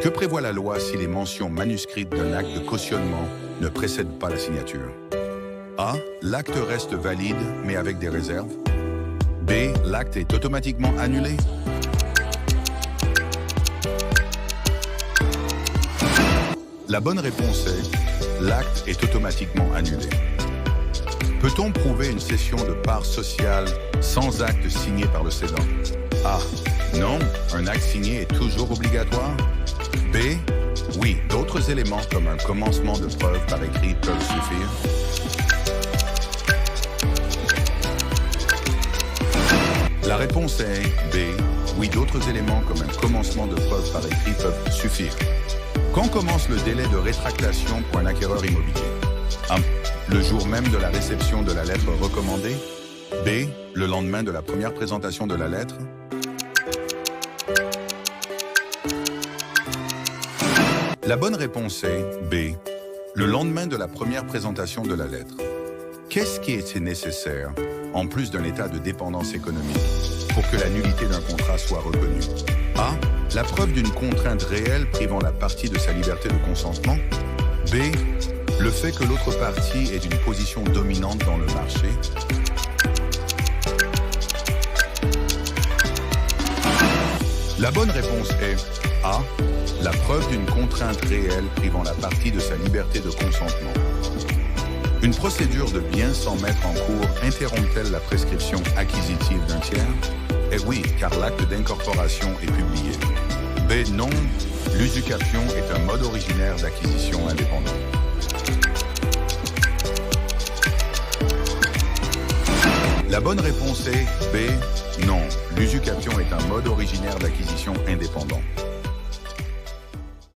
Que prévoit la loi si les mentions manuscrites d'un acte de cautionnement ne précèdent pas la signature? A. L'acte reste valide, mais avec des réserves. B. L'acte est automatiquement annulé. La bonne réponse est l'acte est automatiquement annulé. Peut-on prouver une cession de parts sociales sans acte signé par le cédant? A. Non, un acte signé est toujours obligatoire. B. Oui, d'autres éléments comme un commencement de preuve par écrit peuvent suffire. La réponse est B. Oui, d'autres éléments comme un commencement de preuve par écrit peuvent suffire. Quand commence le délai de rétractation pour un acquéreur immobilier? A. Le jour même de la réception de la lettre recommandée. B. Le lendemain de la première présentation de la lettre. La bonne réponse est B. Le lendemain de la première présentation de la lettre. Qu'est-ce qui était nécessaire, en plus d'un état de dépendance économique, pour que la nullité d'un contrat soit reconnue? A. La preuve d'une contrainte réelle privant la partie de sa liberté de consentement. B. Le fait que l'autre partie ait une position dominante dans le marché. La bonne réponse est A. La preuve d'une contrainte réelle privant la partie de sa liberté de consentement. Une procédure de bien sans mettre en cours interrompt-elle la prescription acquisitive d'un tiers? Eh oui, car l'acte d'incorporation est publié. B. Non, l'usucapion est un mode originaire d'acquisition indépendant. La bonne réponse est B. Non, l'usucapion est un mode originaire d'acquisition indépendant.